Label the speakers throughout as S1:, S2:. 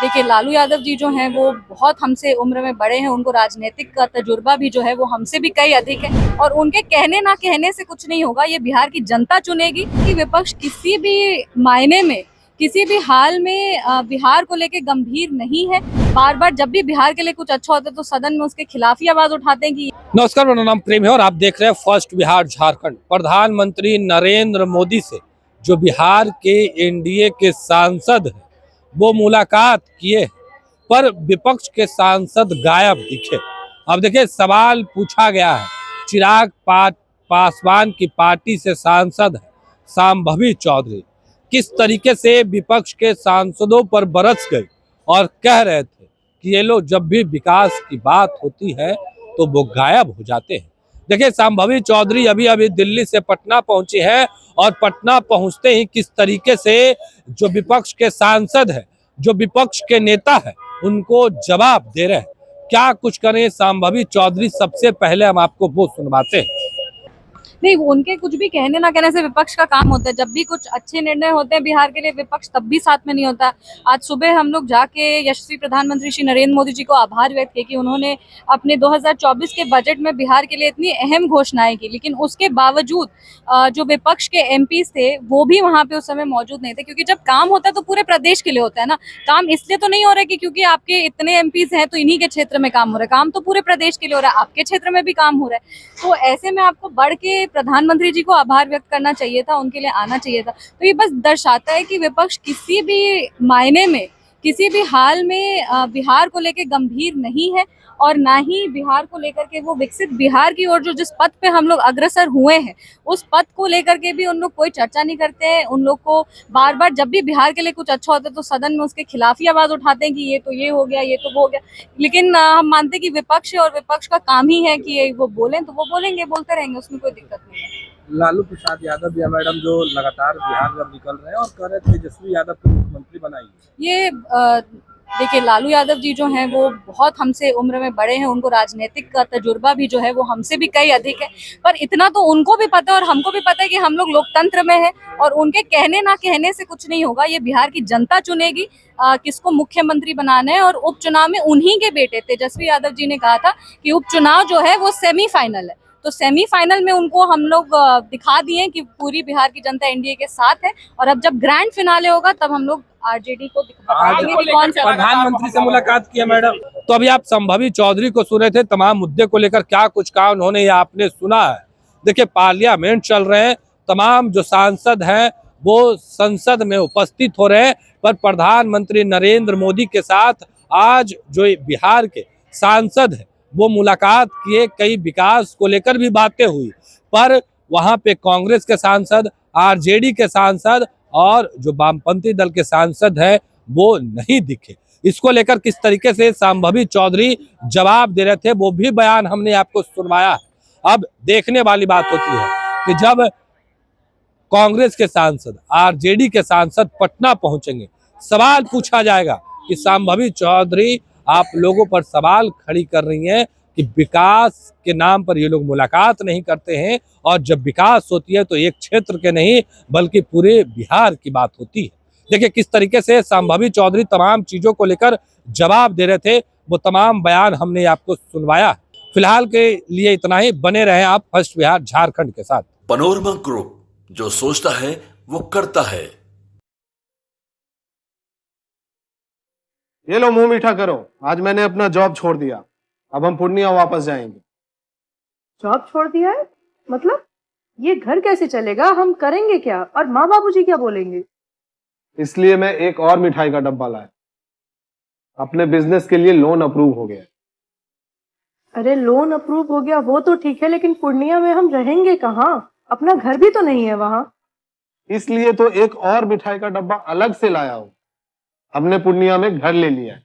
S1: देखिए, लालू यादव जी जो हैं वो बहुत हमसे उम्र में बड़े हैं, उनको राजनीतिक का तजुर्बा भी जो है वो हमसे भी कई अधिक है और उनके कहने ना कहने से कुछ नहीं होगा। ये बिहार की जनता चुनेगी कि विपक्ष किसी भी मायने में, किसी भी हाल में बिहार को लेके गंभीर नहीं है। बार-बार जब भी बिहार के लिए कुछ अच्छा होता है तो सदन में उसके खिलाफ ही आवाज उठाते हैं कि
S2: नमस्कार, मेरा नाम प्रेम है और आप देख रहे हैं फर्स्ट बिहार झारखंड। प्रधानमंत्री नरेंद्र मोदी से जो बिहार के एनडीए के सांसद हैं वो मुलाकात किए, पर विपक्ष के सांसद गायब दिखे। अब देखिए, सवाल पूछा गया है। पासवान की पार्टी से सांसद है शांभवी चौधरी, किस तरीके से विपक्ष के सांसदों पर बरस गई और कह रहे थे कि ये लोग जब भी विकास की बात होती है तो वो गायब हो जाते हैं। देखिए, शांभवी चौधरी अभी अभी दिल्ली से पटना पहुंची है और पटना पहुंचते ही किस तरीके से जो विपक्ष के सांसद है, जो विपक्ष के नेता है, उनको जवाब दे रहे हैं। क्या कुछ करें शांभवी चौधरी, सबसे पहले हम आपको वो सुनवाते हैं।
S1: नहीं, उनके कुछ भी कहने ना कहने से विपक्ष का काम होता है। जब भी कुछ अच्छे निर्णय होते हैं बिहार के लिए, विपक्ष तब भी साथ में नहीं होता। आज सुबह हम लोग जाके यशस्वी प्रधानमंत्री श्री नरेंद्र मोदी जी को आभार व्यक्त किया कि उन्होंने अपने 2024 के बजट में बिहार के लिए इतनी अहम घोषणाएं की, लेकिन उसके बावजूद जो विपक्ष के एमपीज थे वो भी वहां पे उस समय मौजूद नहीं थे, क्योंकि जब काम होता है तो पूरे प्रदेश के लिए होता है ना। काम इसलिए तो नहीं हो रहा है कि क्योंकि आपके इतने एमपीज हैं तो इन्हीं के क्षेत्र में काम हो रहा है। काम तो पूरे प्रदेश के लिए हो रहा है, आपके क्षेत्र में भी काम हो रहा है। तो ऐसे में आपको बढ़ के प्रधानमंत्री जी को आभार व्यक्त करना चाहिए था, उनके लिए आना चाहिए था। तो ये बस दर्शाता है कि विपक्ष किसी भी मायने में, किसी भी हाल में बिहार को लेके गंभीर नहीं है और ना ही बिहार को लेकर के वो विकसित बिहार की ओर जो जिस पथ पे हम लोग अग्रसर हुए हैं उस पथ को लेकर के भी उन लोग कोई चर्चा नहीं करते हैं। उन लोग को बार बार जब भी बिहार के लिए कुछ अच्छा होता है तो सदन में उसके खिलाफ ही आवाज उठाते हैं कि ये तो ये हो गया, ये तो वो हो गया। लेकिन हम मानते हैं कि विपक्ष है और विपक्ष का काम ही है कि वो बोलें तो वो बोलेंगे, बोलते रहेंगे, उसमें कोई दिक्कत नहीं है।
S2: लालू प्रसाद यादव या मैडम जो लगातार बिहार में निकल रहे हैं और कह रहे थे तेजस्वी यादव को मुख्यमंत्री बनाएंगे।
S1: ये देखिए, लालू यादव जी जो हैं वो बहुत हमसे उम्र में बड़े हैं, उनको राजनीतिक का तजुर्बा भी जो है वो हमसे भी कई अधिक है। पर इतना तो उनको भी पता है और हमको भी पता है कि हम लोग लोकतंत्र में हैं और उनके कहने ना कहने से कुछ नहीं होगा। ये बिहार की जनता चुनेगी किसको मुख्यमंत्री बनाना है। और उपचुनाव में उन्हीं के बेटे तेजस्वी यादव जी ने कहा था कि उपचुनाव जो है वो सेमीफाइनल है। तो सेमीफाइनल में उनको हम लोग दिखा दिए कि पूरी बिहार की जनता एनडीए के साथ है और अब जब ग्रैंड फिनाले होगा तब हम लोग आरजेडी को बताएंगे कि कौन सा।
S2: प्रधानमंत्री से मुलाकात किया मैडम, तो अभी आप शांभवी चौधरी को सुने थे, तमाम मुद्दे को लेकर क्या कुछ कहा उन्होंने, या आपने सुना है। देखिए, पार्लियामेंट चल रहे हैं, तमाम जो सांसद हैं वो संसद में उपस्थित हो रहे हैं, पर प्रधानमंत्री नरेंद्र मोदी के साथ आज जो बिहार के सांसद हैं वो मुलाकात किए, कई विकास को लेकर भी बातें हुई, पर वहां पे कांग्रेस के सांसद, आरजेडी के सांसद और जो वामपंथी दल के सांसद हैं वो नहीं दिखे। इसको लेकर किस तरीके से शांभवी चौधरी जवाब दे रहे थे वो भी बयान हमने आपको सुनवाया है। अब देखने वाली बात होती है कि जब कांग्रेस के सांसद, आरजेडी के सांसद पटना पहुंचेंगे, सवाल पूछा जाएगा कि शांभवी चौधरी आप लोगों पर सवाल खड़ी कर रही हैं कि विकास के नाम पर ये लोग मुलाकात नहीं करते हैं, और जब विकास होती है तो एक क्षेत्र के नहीं बल्कि पूरे बिहार की बात होती है। देखिए, किस तरीके से शांभवी चौधरी तमाम चीजों को लेकर जवाब दे रहे थे, वो तमाम बयान हमने आपको सुनवाया। फिलहाल के लिए इतना ही, बने रहे आप फर्स्ट बिहार झारखंड के साथ।
S3: पैनोरमा ग्रुप, जो सोचता है वो करता है।
S4: ये लो, मुंह मीठा करो। आज मैंने अपना जॉब छोड़ दिया, अब हम पूर्णिया वापस जाएंगे।
S5: जॉब छोड़ दिया है? मतलब ये घर कैसे चलेगा? हम करेंगे क्या? और माँ बाबूजी क्या बोलेंगे?
S4: इसलिए मैं एक और मिठाई का डब्बा लाया। अपने बिजनेस के लिए लोन अप्रूव हो गया।
S5: अरे, लोन अप्रूव हो गया वो तो ठीक है, लेकिन पूर्णिया में हम रहेंगे कहाँ? अपना घर भी तो नहीं है वहां।
S4: इसलिए तो एक और मिठाई का डब्बा अलग से लाया हूं। हमने पूर्णिया में घर ले लिया है,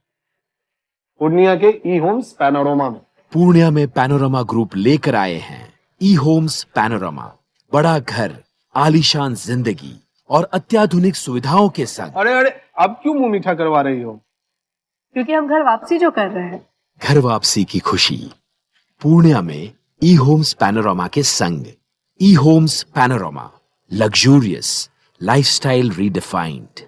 S4: पूर्णिया के ई होम्स पैनोरमा में।
S6: पूर्णिया में पैनोरमा ग्रुप लेकर आए हैं ई होम्स पैनोरमा। बड़ा घर, आलीशान जिंदगी और अत्याधुनिक सुविधाओं के संग।
S4: अरे अरे, अब क्यों मुंह मीठा करवा रही हो?
S5: क्योंकि हम घर वापसी जो कर रहे हैं।
S6: घर वापसी की खुशी पूर्णिया में ई होम्स पैनोरमा के संग। ई homes panorama, luxurious lifestyle redefined.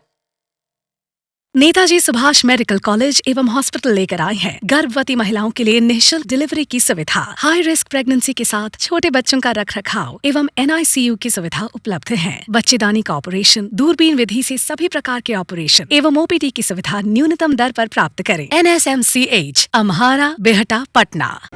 S7: Netaji Subhash medical college एवं हॉस्पिटल लेकर आए हैं गर्भवती महिलाओं के लिए निःशुल्क डिलीवरी की सुविधा। हाई रिस्क प्रेगनेंसी के साथ छोटे बच्चों का रखरखाव एवं NICU की सुविधा उपलब्ध है। बच्चेदानी का ऑपरेशन, दूरबीन विधि से सभी प्रकार के ऑपरेशन एवं OPD की सुविधा न्यूनतम दर पर प्राप्त करें। NSMCH, अम्हारा, बेहटा, पटना।